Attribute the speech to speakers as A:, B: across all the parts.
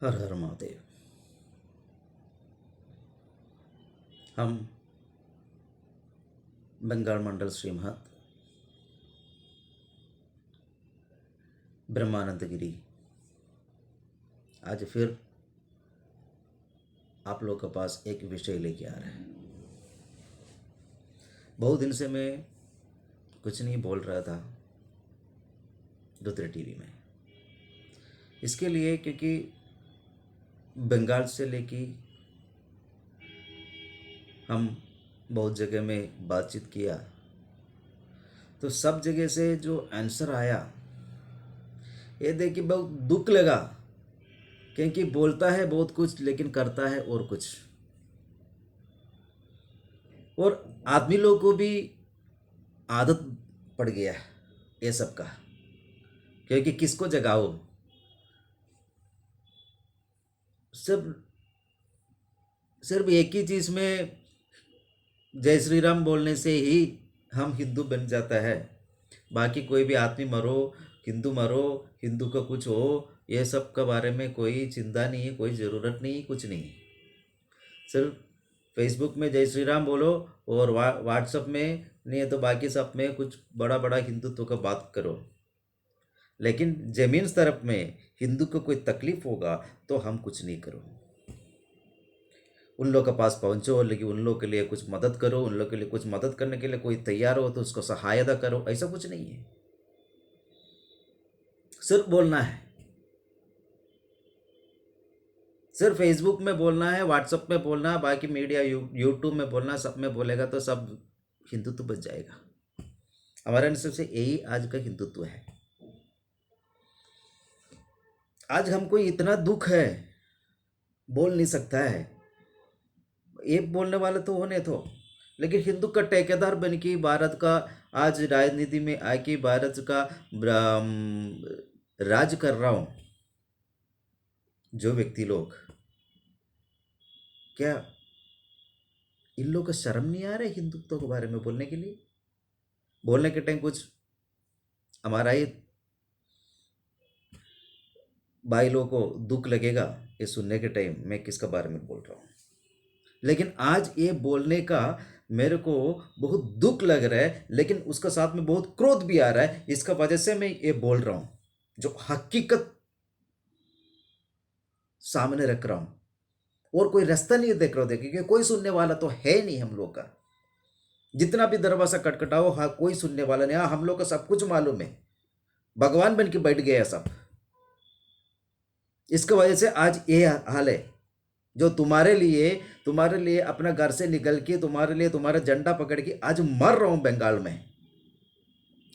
A: हर हर महादेव। हम बंगाल मंडल श्री महंत ब्रह्मानंद गिरी आज फिर आप लोग के पास एक विषय लेके आ रहे हैं। बहुत दिन से मैं कुछ नहीं बोल रहा था रुद्र टीवी में, इसके लिए क्योंकि बंगाल से लेके हम बहुत जगह में बातचीत किया तो सब जगह से जो आंसर आया ये देख के बहुत दुख लगा, क्योंकि बोलता है बहुत कुछ लेकिन करता है और कुछ। और आदमी लोगों को भी आदत पड़ गया है ये सब का, क्योंकि किसको जगाओ, सिर्फ सिर्फ एक ही चीज़ में जय श्री राम बोलने से ही हम हिंदू बन जाता है। बाकी कोई भी आदमी मरो, हिंदू का कुछ हो, ये सब के बारे में कोई चिंता नहीं है, कोई ज़रूरत नहीं, कुछ नहीं। सिर्फ फेसबुक में जय श्री राम बोलो और व्हाट्सअप में नहीं है तो बाकी सब में कुछ बड़ा बड़ा हिंदुत्व का बात करो, लेकिन ज़मीन तरफ में हिंदू को कोई तकलीफ होगा तो हम कुछ नहीं करो। उन लोग के पास पहुंचो, लेकिन उन लोग के लिए कुछ मदद करो, उन लोग के लिए कुछ मदद करने के लिए कोई तैयार हो तो उसको सहायता करो, ऐसा कुछ नहीं है। सिर्फ बोलना है, सिर्फ फेसबुक में बोलना है, व्हाट्सएप में बोलना है, बाकी मीडिया यूट्यूब में बोलना, सब में बोलेगा तो सब हिंदुत्व बच जाएगा। हमारे अनुसार से यही आज का हिंदुत्व है। आज हमको इतना दुख है, बोल नहीं सकता है। ये बोलने वाले तो होने तो, लेकिन हिंदू का ठेकेदार बन के भारत का आज राजनीति में आके भारत का राज कर रहा हूँ जो व्यक्ति लोग, क्या इन लोग का शर्म नहीं आ रहा है हिंदुत्व के बारे में बोलने के लिए? बोलने के टाइम कुछ हमारा ही भाई लोगों को दुख लगेगा ये सुनने के टाइम मैं किसका बारे में बोल रहा हूँ, लेकिन आज ये बोलने का मेरे को बहुत दुख लग रहा है, लेकिन उसका साथ में बहुत क्रोध भी आ रहा है। इसका वजह से मैं ये बोल रहा हूँ जो हकीकत सामने रख रहा हूँ, और कोई रास्ता नहीं देख रहा हूँ, देखिए कोई सुनने वाला तो है नहीं हम लोग का। जितना भी दरवाजा खटखटाओ, हाँ कोई सुनने वाला नहीं। हाँ हम लोग का सब कुछ मालूम है, भगवान बन के बैठ गया सब। इसकी वजह से आज ये हाल है। जो तुम्हारे लिए अपना घर से निकल के तुम्हारा झंडा पकड़ के आज मर रहा हूं बंगाल में,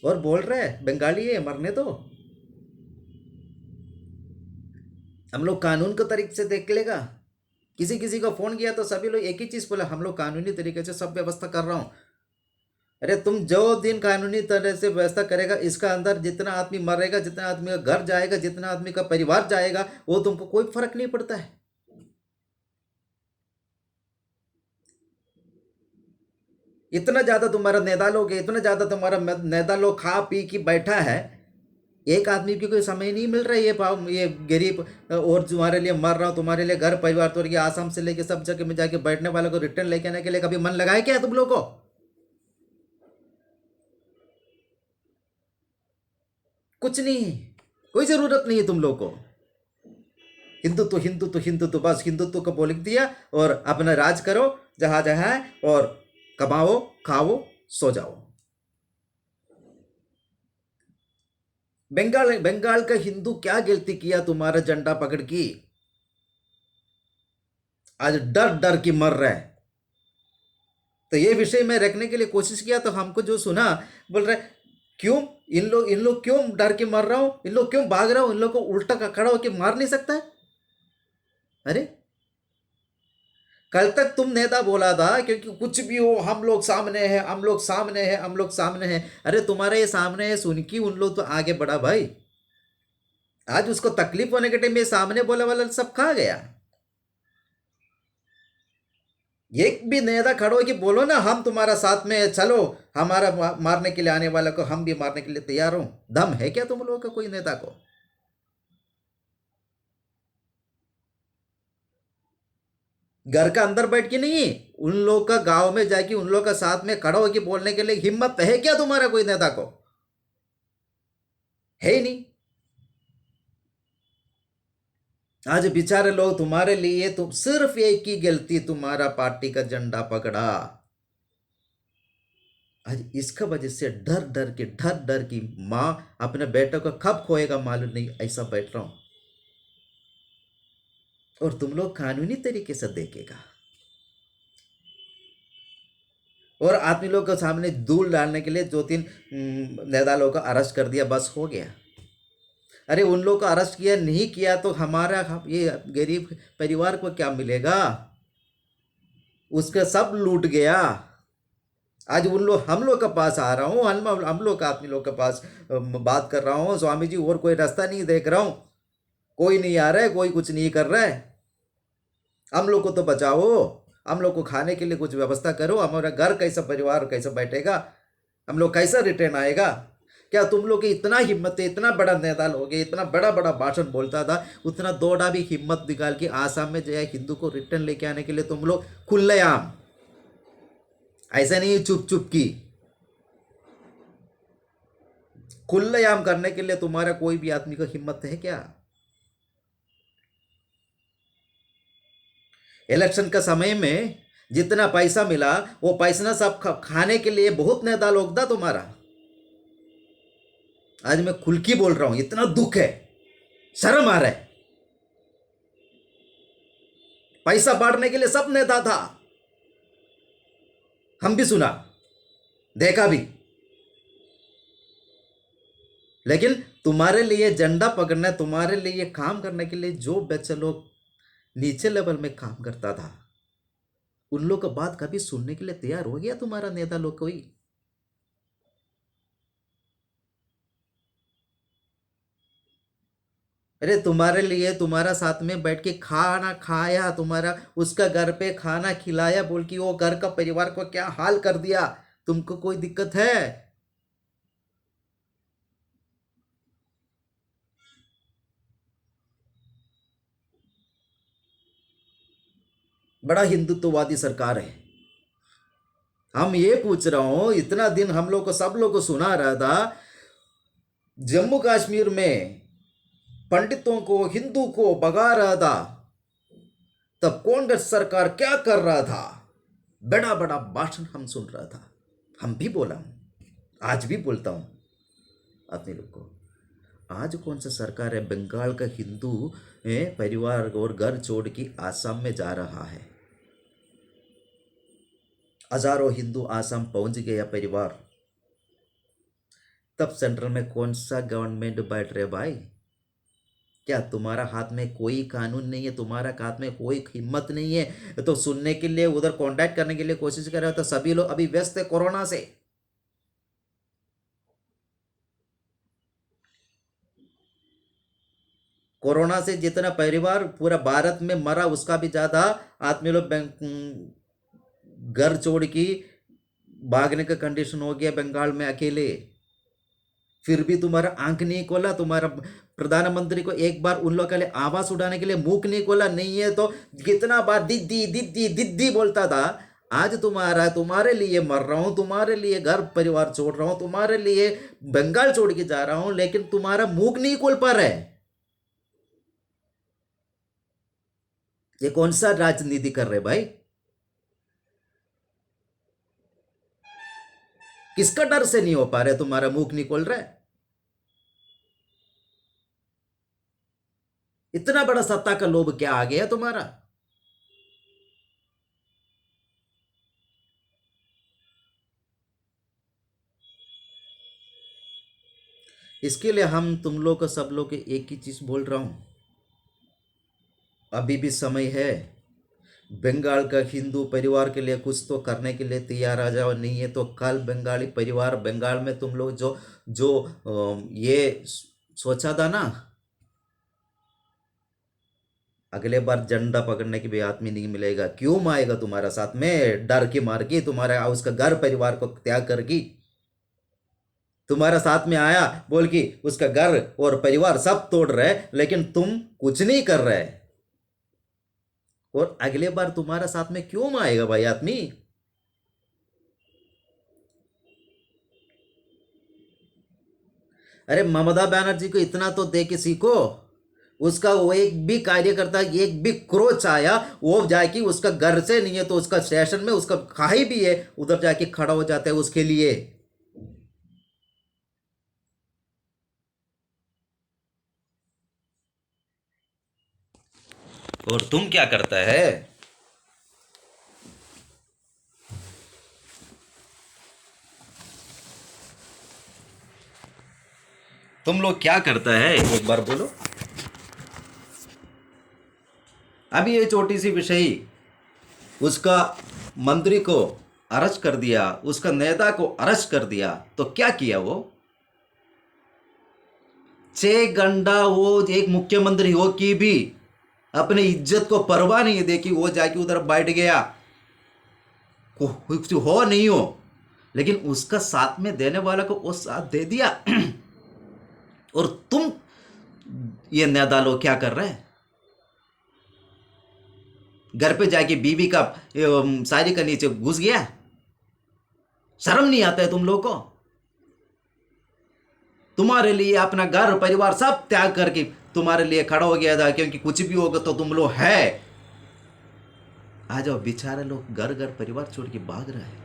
A: और बोल रहे हैं बंगाली है मरने दो। हम लोग कानून के तरीके से देख लेगा। किसी किसी को फोन किया तो सभी लोग एक ही चीज बोला, हम लोग कानूनी तरीके से सब व्यवस्था कर रहा हूं। अरे तुम जो दिन कानूनी तरह से व्यवस्था करेगा, इसका अंदर जितना आदमी मरेगा, जितना आदमी का घर जाएगा, जितना आदमी का परिवार जाएगा, वो तुमको कोई फर्क नहीं पड़ता है। इतना ज्यादा तुम्हारा नेता लोग है, इतना ज्यादा तुम्हारा नेता लोग खा पी के बैठा है, एक आदमी की कोई समय नहीं मिल रहा है। ये गरीब और तुम्हारे लिए मर रहा हूँ, तुम्हारे लिए घर परिवार तो ये आसाम से लेके सब जगह में जाके बैठने वालों को रिटर्न लेके आने के लिए कभी मन लगाए क्या तुम लोग को? कुछ नहीं, कोई जरूरत नहीं है तुम लोग को। हिंदुत्व हिंदुत्व हिंदुत्व, बस हिंदुत्व को बोल दिया और अपना राज करो जहां जहां है, और कमाओ खाओ सो जाओ। बंगाल का हिंदू क्या गलती किया तुम्हारा झंडा पकड़ की? आज डर डर के मर रहा है। तो ये विषय में रखने के लिए कोशिश किया तो हमको जो सुना, बोल रहे क्यों इन लोग क्यों डर के मर रहा हूं, इन लोग क्यों भाग रहा हूं, इन लोग को उल्टा खड़ा होकर मार नहीं सकता है? अरे कल तक तुम नेता बोला था क्योंकि कुछ भी हो हम लोग सामने हैं, हम लोग सामने हैं, हम लोग सामने हैं। अरे तुम्हारे ये सामने है सुन के उन लोग तो आगे बढ़ा भाई। आज उसको तकलीफ होने के टाइम में सामने बोले वाला सब कहाँ गया? एक भी नेता खड़ो कि बोलो ना हम तुम्हारा साथ में है, चलो हमारा मारने के लिए आने वाला को हम भी मारने के लिए तैयार हो। दम है क्या तुम लोगों का कोई नेता को? घर का अंदर बैठ के नहीं, उन लोग का गांव में जाके उन लोग का साथ में खड़ा होकर बोलने के लिए हिम्मत है क्या तुम्हारा कोई नेता को? है ही नहीं। आज बेचारे लोग तुम्हारे लिए, तुम सिर्फ एक ही गलती, तुम्हारा पार्टी का झंडा पकड़ा। आज इसका वजह से डर डर की माँ अपने बेटे को कब खोएगा मालूम नहीं, ऐसा बैठ रहा हूं। और तुम लोग कानूनी तरीके से देखेगा, और आदमी लोग के सामने धूल डालने के लिए 2-3 नेता लोग को अरेस्ट कर दिया, बस हो गया। अरे उन लोग को अरेस्ट किया नहीं किया तो हमारा ये गरीब परिवार को क्या मिलेगा? उसका सब लूट गया। आज उन लोग हम लोग के पास आ रहा हूँ, हम लोग का आदमी लोग के पास बात कर रहा हूँ, स्वामी जी और कोई रास्ता नहीं देख रहा हूँ, कोई नहीं आ रहा है, कोई कुछ नहीं कर रहा है। हम लोग को तो बचाओ, हम लोग को खाने के लिए कुछ व्यवस्था करो, हमारा घर कैसा, परिवार कैसा बैठेगा, हम लोग कैसा रिटर्न आएगा? क्या तुम लोग की इतना हिम्मत है? इतना बड़ा नेता लोग, इतना बड़ा बड़ा भाषण बोलता था, उतना दौड़ा भी हिम्मत निकाल के आसाम में जो है हिंदू को रिटर्न लेके आने के लिए तुम लोग खुलेआम, ऐसा नहीं चुप चुप की, खुलेआम करने के लिए तुम्हारा कोई भी आदमी को हिम्मत है क्या? इलेक्शन का समय में जितना पैसा मिला वो पैसा सब खाने के लिए बहुत नेता लोग था तुम्हारा। आज मैं खुल की बोल रहा हूं, इतना दुख है, शर्म आ रहा है। पैसा बांटने के लिए सब नेता था, हम भी सुना देखा भी, लेकिन तुम्हारे लिए झंडा पकड़ना, तुम्हारे लिए काम करने के लिए जो बच्चे लोग नीचे लेवल में काम करता था, उन लोग का बात कभी सुनने के लिए तैयार हो गया तुम्हारा नेता लोग कोई? अरे तुम्हारे लिए, तुम्हारा साथ में बैठ के खाना खाया, तुम्हारा उसका घर पे खाना खिलाया, बोल कि वो घर का परिवार को क्या हाल कर दिया, तुमको कोई दिक्कत है? बड़ा हिंदुत्ववादी सरकार है। हम ये पूछ रहा हूं, इतना दिन हम लोग को, सब लोग को सुना रहा था, जम्मू कश्मीर में पंडितों को, हिंदू को भगा रहा था, तब कांग्रेस सरकार क्या कर रहा था? बड़ा बड़ा भाषण हम सुन रहा था। हम भी बोला हूं, आज भी बोलता हूं आदमी लोग को। आज कौन सा सरकार है बंगाल का हिंदू परिवार और घर छोड़ के आसाम में जा रहा है? हजारों हिंदू आसाम पहुंच गया परिवार, तब सेंट्रल में कौन सा गवर्नमेंट बैठ रहे भाई? क्या तुम्हारा हाथ में कोई कानून नहीं है? तुम्हारा हाथ में कोई हिम्मत नहीं है तो सुनने के लिए, उधर कांटेक्ट करने के लिए कोशिश कर रहे हो, तो सभी लोग अभी व्यस्त है कोरोना से। कोरोना से जितना परिवार पूरा भारत में मरा, उसका भी ज्यादा आदमी लोग घर छोड़ के भागने का कंडीशन हो गया बंगाल में अकेले। फिर भी तुम्हारा आंख नहीं खोला, तुम्हारा प्रधानमंत्री को एक बार उन लोग के लिए आवाज उठाने के लिए मुंह नहीं खोला। नहीं है तो कितना बार दीदी दीदी दीदी बोलता था। आज तुम्हारे लिए मर रहा हूं, तुम्हारे लिए घर परिवार छोड़ रहा हूं, तुम्हारे लिए बंगाल छोड़ के जा रहा हूं, लेकिन तुम्हारा मुंह नहीं खोल पा रहा है। ये कौन सा राजनीति कर रहे भाई? किसका डर से नहीं हो पा रहे? तुम्हारा मुंह नहीं खोल रहा है? इतना बड़ा सत्ता का लोभ क्या आ गया तुम्हारा? इसके लिए हम तुम लोग को, सब लोग एक ही चीज बोल रहा हूं, अभी भी समय है। बंगाल का हिंदू परिवार के लिए कुछ तो करने के लिए तैयार आ जाओ। नहीं है तो कल बंगाली परिवार, बंगाल में तुम लोग जो जो ये सोचा था ना, अगले बार झंडा पकड़ने की भी आदमी नहीं मिलेगा। क्यों आएगा तुम्हारा साथ में? डर की मार की, तुम्हारा उसका घर परिवार को त्याग करके तुम्हारा साथ में आया, बोल कि उसका घर और परिवार सब तोड़ रहे, लेकिन तुम कुछ नहीं कर रहे। और अगले बार तुम्हारा साथ में क्यों आएगा भाई आदमी? अरे ममता बनर्जी को इतना तो दे के सीखो। उसका वो एक भी कार्यकर्ता, एक भी क्रोच आया, वो जाके उसका घर से नहीं है तो उसका स्टेशन में उसका कहीं भी है उधर जाके खड़ा हो जाता है उसके लिए। और तुम क्या करता है? तुम लोग क्या करता है एक बार बोलो। अभी ये छोटी सी विषय, उसका मंत्री को अरेस्ट कर दिया, उसका नेता को अरेस्ट कर दिया, तो क्या किया वो? 6 घंटा वो एक मुख्यमंत्री हो कि भी अपने इज्जत को परवाह नहीं देखी, वो जाके उधर बैठ गया, कुछ हो नहीं हो, लेकिन उसका साथ में देने वाला को वो साथ दे दिया। और तुम ये नेता लोग क्या कर रहे हैं? घर पे जाके बीवी का साड़ी का नीचे घुस गया। शर्म नहीं आता है तुम लोग को? तुम्हारे लिए अपना घर परिवार सब त्याग करके तुम्हारे लिए खड़ा हो गया था, क्योंकि कुछ भी होगा तो तुम लोग है। आ जाओ, बेचारे लोग घर घर परिवार छोड़ के भाग रहे हैं।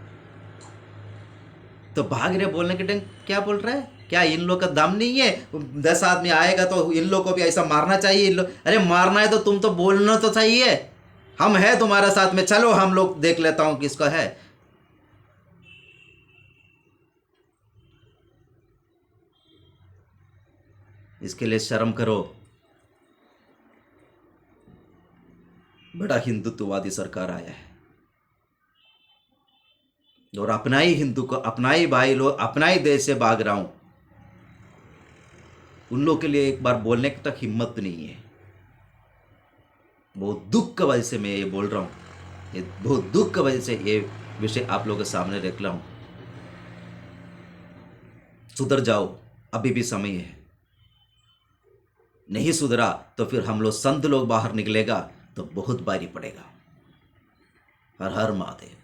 A: तो भाग रहे बोलने के टाइम क्या बोल रहा है? क्या इन लोग का दम नहीं है? 10 आदमी आएगा तो इन लोग को भी ऐसा मारना चाहिए। इन लोग, अरे मारना है तो तुम तो बोलना तो चाहिए, हम है तुम्हारे साथ में, चलो हम लोग देख लेता हूं किसका है। इसके लिए शर्म करो। बड़ा हिंदुत्ववादी सरकार आया है और अपना ही हिंदू को, अपना ही भाई लोग, अपना ही देश से भाग रहा हूं। उन लोग के लिए एक बार बोलने की तक हिम्मत नहीं है। बहुत दुख की वजह से मैं ये बोल रहा हूं, ये बहुत दुख की वजह से ये विषय आप लोगों के सामने रख रहा हूं। सुधर जाओ, अभी भी समय है। नहीं सुधरा तो फिर हम लोग संत लोग बाहर निकलेगा तो बहुत भारी पड़ेगा। हर हर महादेव।